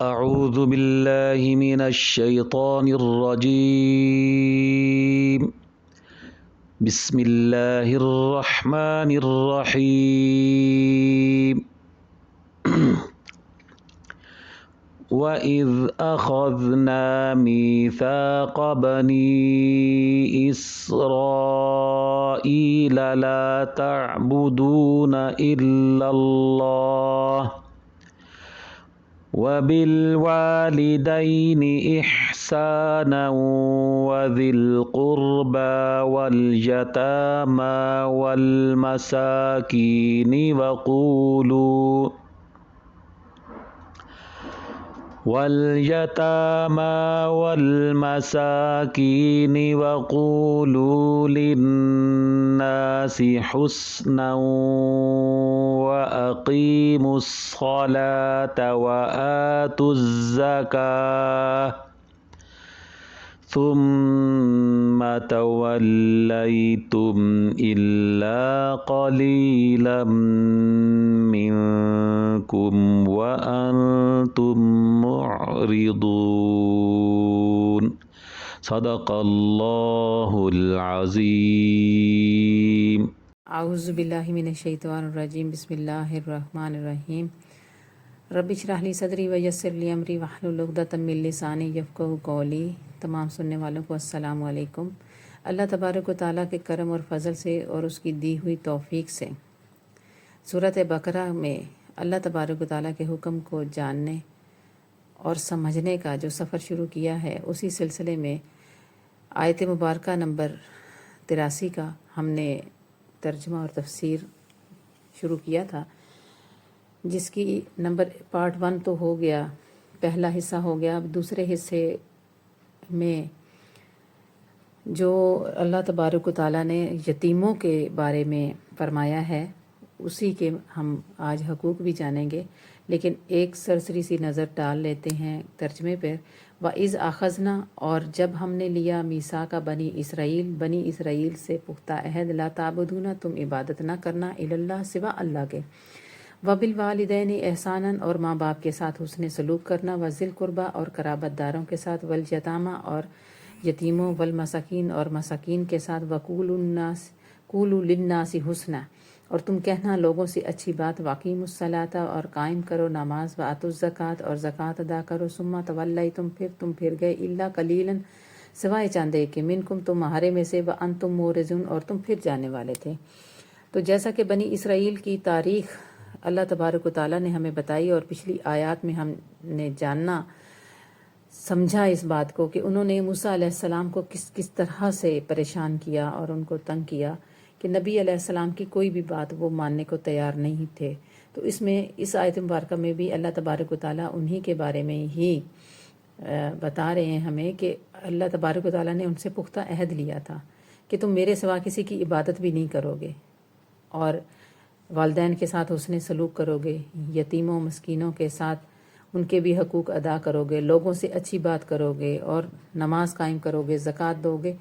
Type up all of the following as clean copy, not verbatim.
أعوذ بالله من الشيطان الرجيم. بسم الله الرحمن الرحيم. وَإِذْ أَخَذْنَا مِيثَاقَ بَنِي إِسْرَائِيلَ لَا تَعْبُدُونَ إِلَّا اللَّهَ وَبِالْوَالِدَيْنِ إِحْسَانًا وَذِي الْقُرْبَى وَالْيَتَامَى والمساكين وقولوا للناس حسنا وأقيموا الصلاة وآتوا الزكاة ثم توليتم إلا قليلا منكم وأنتم معرضون. صدق اللہ العظیم. اعوذ باللہ من الشیطان الرجیم. بسم اللہ الرحمن الرحیم. رب اشرح لی صدری ویسر لی امری واحلل عقدۃ من لسانی یفقہوا قولی. تمام سننے والوں کو السلام علیکم. اللہ تبارک و تعالیٰ کے کرم اور فضل سے اور اس کی دی ہوئی توفیق سے سورۃ بقرہ میں اللہ تبارک و تعالیٰ کے حکم کو جاننے اور سمجھنے کا جو سفر شروع کیا ہے، اسی سلسلے میں آیت مبارکہ نمبر 83 کا ہم نے ترجمہ اور تفسیر شروع کیا تھا، جس کی پارٹ 1 تو ہو گیا، پہلا حصہ ہو گیا. اب دوسرے حصے میں جو اللہ تبارک و تعالیٰ نے یتیموں کے بارے میں فرمایا ہے، اسی کے ہم آج حقوق بھی جانیں گے، لیکن ایک سرسری سی نظر ڈال لیتے ہیں ترجمے پر. وَإِذْ أَخَذْنَا، اور جب ہم نے لیا میثاق بنی اسرائیل سے پختہ عہد، لا تعبدون، تم عبادت نہ کرنا، الا اللہ، سوا اللہ کے، وبالوالدین احسانا، اور ماں باپ کے ساتھ حسن سلوک کرنا، وذی القربیٰ، اور قرابت داروں کے ساتھ، والیتامى، اور یتیموں، والمساکین، اور مساکین کے ساتھ، وقولوا للناس حسنا، اور تم کہنا لوگوں سے اچھی بات، واقیموا الصلاۃ، اور قائم کرو نماز، وآتوا الزکوٰۃ، اور زکوٰۃ ادا کرو، ثم تولیتم، پھر گئے، الا قلیلا، سوائے چاندے کہ، منکم، تمہارے میں سے، وانتم معرضون، اور تم پھر جانے والے تھے. تو جیسا کہ بنی اسرائیل کی تاریخ اللہ تبارک و تعالیٰ نے ہمیں بتائی، اور پچھلی آیات میں ہم نے جاننا سمجھا اس بات کو کہ انہوں نے موسیٰ علیہ السلام کو کس طرح سے پریشان کیا اور ان کو تنگ کیا کہ نبی علیہ السلام کی کوئی بھی بات وہ ماننے کو تیار نہیں تھے. تو اس آیت مبارکہ میں بھی اللہ تبارک و تعالیٰ انہی کے بارے میں ہی بتا رہے ہیں ہمیں کہ اللہ تبارک و تعالیٰ نے ان سے پختہ عہد لیا تھا کہ تم میرے سوا کسی کی عبادت بھی نہیں کرو گے، اور والدین کے ساتھ حسن سلوک کرو گے، یتیموں مسکینوں کے ساتھ ان کے بھی حقوق ادا کرو گے، لوگوں سے اچھی بات کرو گے، اور نماز قائم کرو گے، زکوٰۃ دو گے.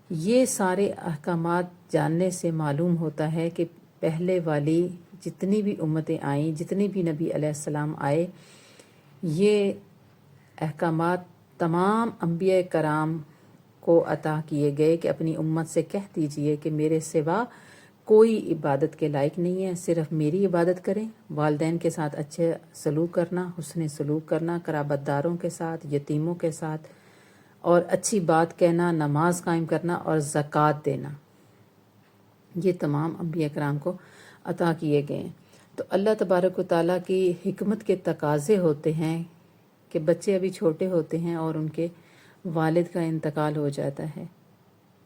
یہ سارے احکامات جاننے سے معلوم ہوتا ہے کہ پہلے والی جتنی بھی امتیں آئیں، جتنے بھی نبی علیہ السلام آئے، یہ احکامات تمام انبیاء کرام کو عطا کیے گئے کہ اپنی امت سے کہہ دیجئے کہ میرے سوا کوئی عبادت کے لائق نہیں ہے، صرف میری عبادت کریں. والدین کے ساتھ اچھے سلوک کرنا، حسن سلوک کرنا، قرابت داروں کے ساتھ، یتیموں کے ساتھ، اور اچھی بات کہنا، نماز قائم کرنا، اور زکوٰۃ دینا، یہ تمام انبیاء کرام کو عطا کیے گئے ہیں. تو اللہ تبارک و تعالیٰ کی حکمت کے تقاضے ہوتے ہیں کہ بچے ابھی چھوٹے ہوتے ہیں اور ان کے والد کا انتقال ہو جاتا ہے.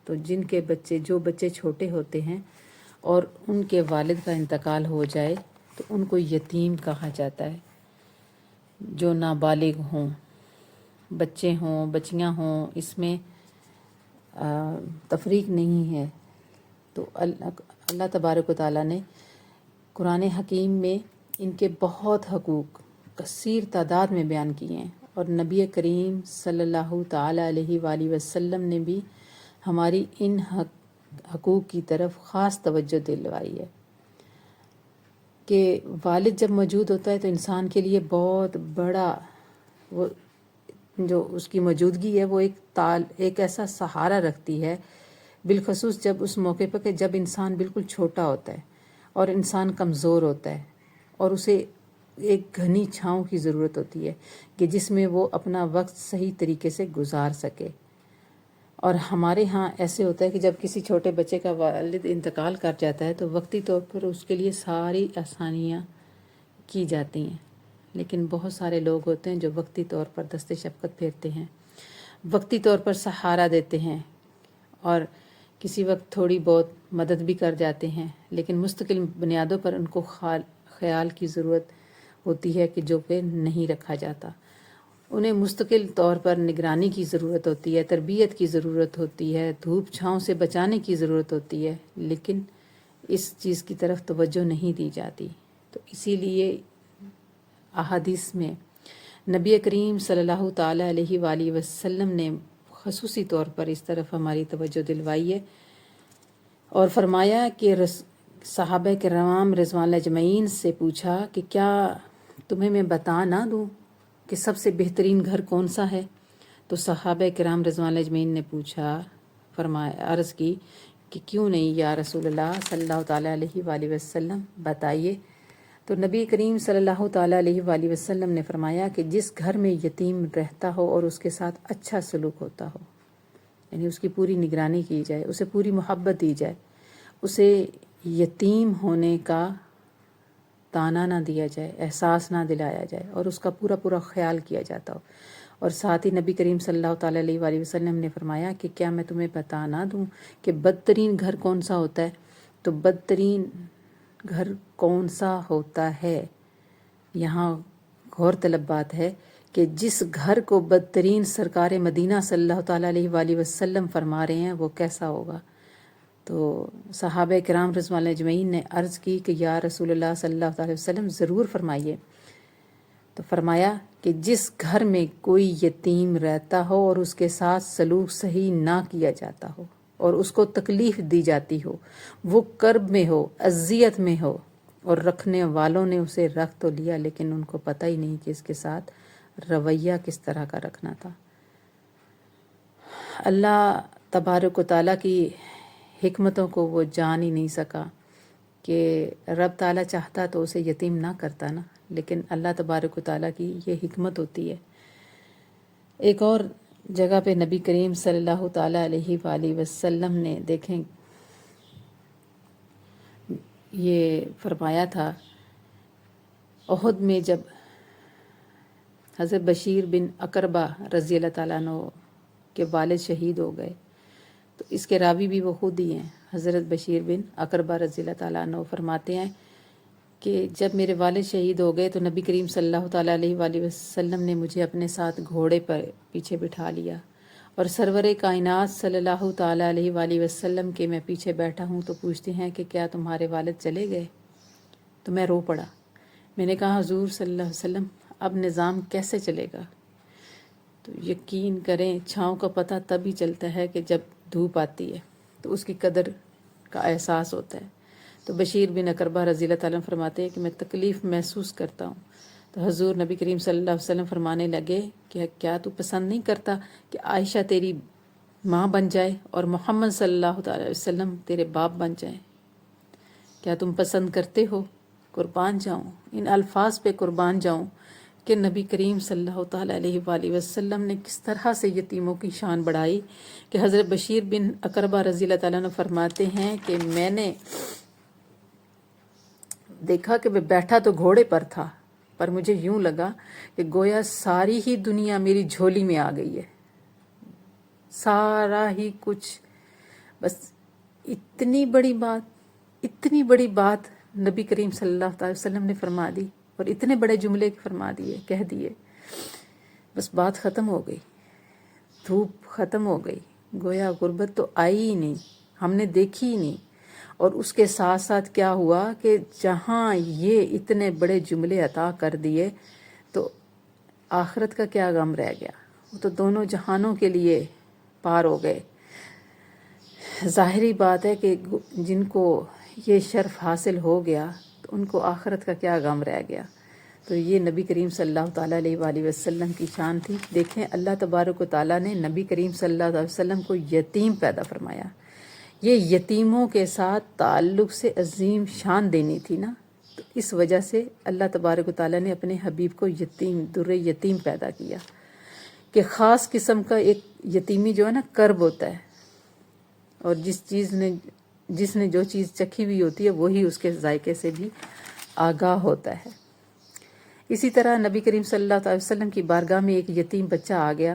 تو جو بچے چھوٹے ہوتے ہیں اور ان کے والد کا انتقال ہو جائے تو ان کو یتیم کہا جاتا ہے. جو نابالغ ہوں، بچے ہوں، بچیاں ہوں، اس میں تفریق نہیں ہے. تو اللہ تبارک و تعالیٰ نے قرآن حکیم میں ان کے بہت حقوق کثیر تعداد میں بیان کیے ہیں، اور نبی کریم صلی اللہ تعالیٰ علیہ وآلہ وسلم نے بھی ہماری ان حقوق کی طرف خاص توجہ دلوائی ہے. کہ والد جب موجود ہوتا ہے تو انسان کے لیے بہت بڑا وہ جو اس کی موجودگی ہے وہ ایک ایسا سہارا رکھتی ہے، بالخصوص جب اس موقع پر کہ جب انسان بالکل چھوٹا ہوتا ہے اور انسان کمزور ہوتا ہے اور اسے ایک گھنی چھاؤں کی ضرورت ہوتی ہے کہ جس میں وہ اپنا وقت صحیح طریقے سے گزار سکے۔ اور ہمارے ہاں ایسے ہوتا ہے کہ جب کسی چھوٹے بچے کا والد انتقال کر جاتا ہے تو وقتی طور پر اس کے لیے ساری آسانیاں کی جاتی ہیں، لیکن بہت سارے لوگ ہوتے ہیں جو وقتی طور پر دست شفقت پھیرتے ہیں، وقتی طور پر سہارا دیتے ہیں اور کسی وقت تھوڑی بہت مدد بھی کر جاتے ہیں، لیکن مستقل بنیادوں پر ان کو خیال کی ضرورت ہوتی ہے کہ جو کہ نہیں رکھا جاتا۔ انہیں مستقل طور پر نگرانی کی ضرورت ہوتی ہے، تربیت کی ضرورت ہوتی ہے، دھوپ چھاؤں سے بچانے کی ضرورت ہوتی ہے، لیکن اس چیز کی طرف توجہ نہیں دی جاتی۔ تو اسی لیے احادیث میں نبی کریم صلی اللہ تعالیٰ علیہ وآلہ وسلم نے خصوصی طور پر اس طرف ہماری توجہ دلوائی ہے اور فرمایا کہ صحابہ کرام رضوان اللہ اجمعین سے پوچھا کہ کیا تمہیں میں بتا نہ دوں کہ سب سے بہترین گھر کون سا ہے؟ تو صحابہ کرام رضوان اللہ اجمعین نے پوچھا، فرمایا، عرض کی کہ کیوں نہیں یا رسول اللہ صلی اللہ تعالیٰ علیہ وآلہ وسلم، بتائیے۔ تو نبی کریم صلی اللہ تعالیٰ علیہ وآلہ وسلم نے فرمایا کہ جس گھر میں یتیم رہتا ہو اور اس کے ساتھ اچھا سلوک ہوتا ہو، یعنی اس کی پوری نگرانی کی جائے، اسے پوری محبت دی جائے، اسے یتیم ہونے کا تانا نہ دیا جائے، احساس نہ دلایا جائے اور اس کا پورا پورا خیال کیا جاتا ہو۔ اور ساتھ ہی نبی کریم صلی اللہ تعالیٰ علیہ وآلہ وسلم نے فرمایا کہ کیا میں تمہیں بتا نہ دوں کہ بدترین گھر کون سا ہوتا ہے؟ تو بدترین گھر کون سا ہوتا ہے، یہاں غور طلب بات ہے کہ جس گھر کو بدترین سرکار مدینہ صلی اللہ تعالیٰ علیہ وآلہ وسلم فرما رہے ہیں وہ کیسا ہوگا؟ تو صحابہ کرام رضوان اللہ اجمعین نے عرض کی کہ یا رسول اللہ صلی اللہ علیہ وسلم ضرور فرمائیے۔ تو فرمایا کہ جس گھر میں کوئی یتیم رہتا ہو اور اس کے ساتھ سلوک صحیح نہ کیا جاتا ہو اور اس کو تکلیف دی جاتی ہو، وہ کرب میں ہو، اذیت میں ہو، اور رکھنے والوں نے اسے رکھ تو لیا لیکن ان کو پتہ ہی نہیں کہ اس کے ساتھ رویہ کس طرح کا رکھنا تھا۔ اللہ تبارک و تعالیٰ کی حکمتوں کو وہ جان ہی نہیں سکا کہ رب تعالیٰ چاہتا تو اسے یتیم نہ کرتا نا، لیکن اللہ تبارک و تعالیٰ کی یہ حکمت ہوتی ہے۔ ایک اور جگہ پہ نبی کریم صلی اللہ تعالیٰ علیہ وآلہ وسلم نے دیکھیں یہ فرمایا تھا، احد میں جب حضرت بشیر بن اقربہ رضی اللہ تعالیٰ عنہ کے والد شہید ہو گئے، تو اس کے راوی بھی وہ خود ہی ہیں۔ حضرت بشیر بن اقربہ رضی اللہ تعالیٰ عنہ فرماتے ہیں کہ جب میرے والد شہید ہو گئے تو نبی کریم صلی اللہ تعالیٰ علیہ وآلہ وسلم نے مجھے اپنے ساتھ گھوڑے پر پیچھے بٹھا لیا اور سرور کائنات صلی اللہ تعالیٰ علیہ وآلہ وسلم کے میں پیچھے بیٹھا ہوں تو پوچھتے ہیں کہ کیا تمہارے والد چلے گئے؟ تو میں رو پڑا۔ میں نے کہا حضور صلی اللہ علیہ وسلم اب نظام کیسے چلے گا؟ تو یقین کریں چھاؤں کا پتہ تب ہی چلتا ہے کہ جب دھوپ آتی ہے تو اس کی قدر کا احساس ہوتا ہے۔ تو بشیر بن اقربہ رضی اللہ تعالیٰ فرماتے ہیں کہ میں تکلیف محسوس کرتا ہوں۔ تو حضور نبی کریم صلی اللہ علیہ وسلم فرمانے لگے کہ کیا تو پسند نہیں کرتا کہ عائشہ تیری ماں بن جائے اور محمد صلی اللہ تعالیٰ علیہ وسلم تیرے باپ بن جائیں؟ کیا تم پسند کرتے ہو؟ قربان جاؤں، ان الفاظ پہ قربان جاؤں کہ نبی کریم صلی اللہ تعالیٰ علیہ وآلہ وسلم نے کس طرح سے یتیموں کی شان بڑھائی کہ حضرت بشیر بن اقربہ رضی اللہ تعالیٰ عنہ فرماتے ہیں کہ میں نے دیکھا کہ میں بیٹھا تو گھوڑے پر تھا، پر مجھے یوں لگا کہ گویا ساری ہی دنیا میری جھولی میں آ گئی ہے، سارا ہی کچھ، بس اتنی بڑی بات نبی کریم صلی اللہ علیہ وسلم نے فرما دی اور اتنے بڑے جملے فرما دیے، کہہ دیے، بس بات ختم ہو گئی، دھوپ ختم ہو گئی، گویا غربت تو آئی ہی نہیں، ہم نے دیکھی ہی نہیں۔ اور اس کے ساتھ ساتھ کیا ہوا کہ جہاں یہ اتنے بڑے جملے عطا کر دیے تو آخرت کا کیا غم رہ گیا، وہ تو دونوں جہانوں کے لیے پار ہو گئے۔ ظاہری بات ہے کہ جن کو یہ شرف حاصل ہو گیا تو ان کو آخرت کا کیا غم رہ گیا۔ تو یہ نبی کریم صلی اللہ تعالیٰ علیہ وآلہ وسلم کی شان تھی۔ دیکھیں اللہ تبارک و تعالیٰ نے نبی کریم صلی اللہ علیہ وسلم کو یتیم پیدا فرمایا۔ یہ یتیموں کے ساتھ تعلق سے عظیم شان دینی تھی نا، تو اس وجہ سے اللہ تبارک و تعالیٰ نے اپنے حبیب کو یتیم، در یتیم پیدا کیا، کہ خاص قسم کا ایک یتیمی جو ہے نا کرب ہوتا ہے، اور جس نے جو چیز چکھی ہوئی ہوتی ہے وہی اس کے ذائقے سے بھی آگاہ ہوتا ہے۔ اسی طرح نبی کریم صلی اللہ علیہ وسلم کی بارگاہ میں ایک یتیم بچہ آ گیا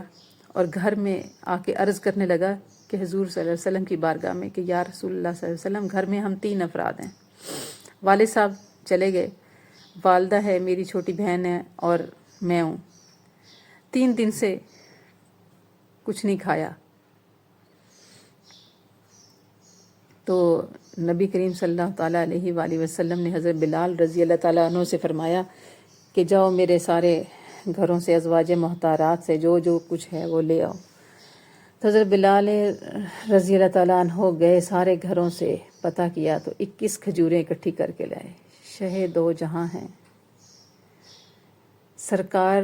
اور گھر میں آ کے عرض کرنے لگا کہ حضور صلی اللہ علیہ وسلم کی بارگاہ میں کہ یا رسول اللہ صلی اللہ علیہ وسلم، گھر میں ہم 3 افراد ہیں، والد صاحب چلے گئے، والدہ ہے، میری چھوٹی بہن ہے اور میں ہوں، 3 دن سے کچھ نہیں کھایا۔ تو نبی کریم صلی اللہ تعالیٰ علیہ وآلہ وسلم نے حضرت بلال رضی اللہ تعالیٰ عنہ سے فرمایا کہ جاؤ میرے سارے گھروں سے، ازواج محتارات سے جو جو کچھ ہے وہ لے آؤ۔ تو حضرت بلال رضی اللہ تعالیٰ عنہ گئے، سارے گھروں سے پتہ کیا تو 21 کھجوریں اکٹھی کر کے لائے۔ شہ دو جہاں ہیں سرکار،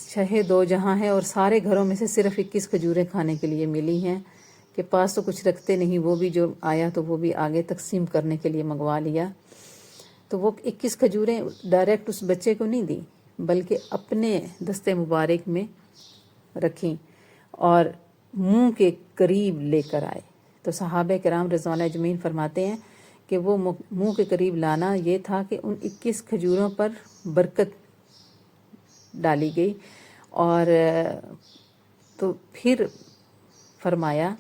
شہ دو جہاں ہیں، اور سارے گھروں میں سے صرف 21 کھجوریں کھانے کے لیے ملی ہیں، کہ پاس تو کچھ رکھتے نہیں، وہ بھی جو آیا تو وہ بھی آگے تقسیم کرنے کے لیے منگوا لیا۔ تو وہ 21 کھجوریں ڈائریکٹ اس بچے کو نہیں دی، بلکہ اپنے دستے مبارک میں رکھیں اور منہ کے قریب لے کر آئے۔ تو صحابہ کرام رضوان اللہ اجمعین فرماتے ہیں کہ وہ منہ کے قریب لانا یہ تھا کہ ان 21 کھجوروں پر برکت ڈالی گئی۔ اور تو پھر فرمایا،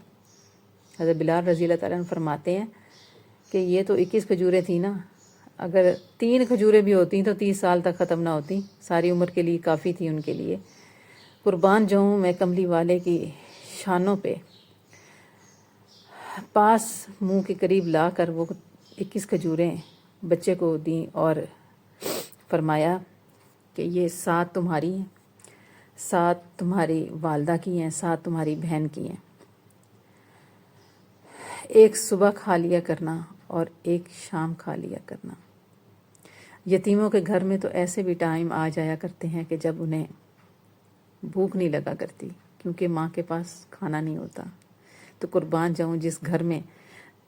حضرت بلال رضی اللہ تعالیٰ عنہ فرماتے ہیں کہ یہ تو 21 کھجوریں تھیں نا، اگر 3 کھجوریں بھی ہوتی تو 30 سال تک ختم نہ ہوتی، ساری عمر کے لیے کافی تھی ان کے لیے۔ قربان جاؤں میں کملی والے کی شانوں پہ، پاس منہ کے قریب لا کر وہ 21 کھجوریں بچے کو دیں اور فرمایا کہ یہ 7 تمہاری ہیں، 7 تمہاری والدہ کی ہیں، 7 تمہاری بہن کی ہیں، ایک صبح کھا لیا کرنا اور ایک شام کھا لیا کرنا۔ یتیموں کے گھر میں تو ایسے بھی ٹائم آ جایا کرتے ہیں کہ جب انہیں بھوک نہیں لگا کرتی، کیونکہ ماں کے پاس کھانا نہیں ہوتا۔ تو قربان جاؤں جس گھر میں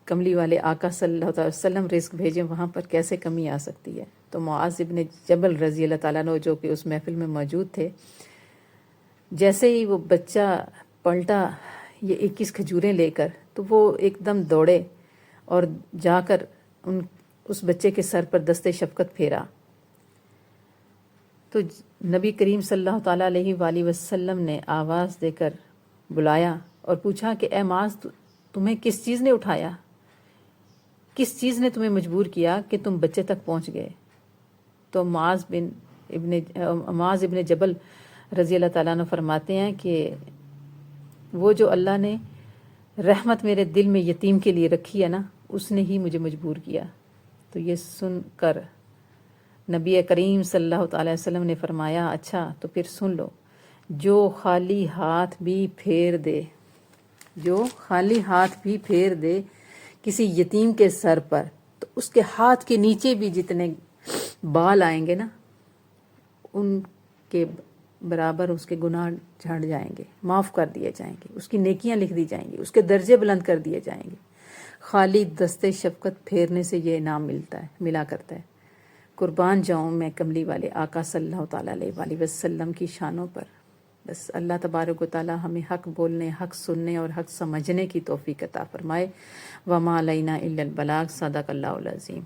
کملی والے آقا صلی اللہ علیہ وسلم رزق بھیجیں وہاں پر کیسے کمی آ سکتی ہے۔ تو معاذ ابن جبل رضی اللہ تعالیٰ عنہ جو کہ اس محفل میں موجود تھے، جیسے ہی وہ بچہ پلٹا یہ 21 کھجوریں لے کر، تو وہ ایک دم دوڑے اور جا کر اس بچے کے سر پر دست شفقت پھیرا۔ تو نبی کریم صلی اللہ تعالیٰ علیہ وآلہ وسلم نے آواز دے کر بلایا اور پوچھا کہ اے معاذ، تمہیں کس چیز نے اٹھایا، کس چیز نے تمہیں مجبور کیا کہ تم بچے تک پہنچ گئے؟ تو معاذ ابن جبل رضی اللہ تعالیٰ عنہ فرماتے ہیں کہ وہ جو اللہ نے رحمت میرے دل میں یتیم کے لیے رکھی ہے نا، اس نے ہی مجھے مجبور کیا۔ تو یہ سن کر نبی کریم صلی اللہ تعالی وسلم نے فرمایا، اچھا تو پھر سن لو، جو خالی ہاتھ بھی پھیر دے، جو خالی ہاتھ بھی پھیر دے کسی یتیم کے سر پر، تو اس کے ہاتھ کے نیچے بھی جتنے بال آئیں گے نا، ان کے برابر اس کے گناہ جھڑ جائیں گے، معاف کر دیے جائیں گے، اس کی نیکیاں لکھ دی جائیں گی، اس کے درجے بلند کر دیے جائیں گے۔ خالی دستے شفقت پھیرنے سے یہ انعام ملا کرتا ہے۔ قربان جاؤں میں کملی والے آقا صلی اللہ تعالیٰ علیہ وآلہ وسلم کی شانوں پر۔ بس اللہ تبارک و تعالیٰ ہمیں حق بولنے، حق سننے اور حق سمجھنے کی توفیق عطا فرمائے۔ وما علینا الا البلاغ۔ صدق اللہ العظیم۔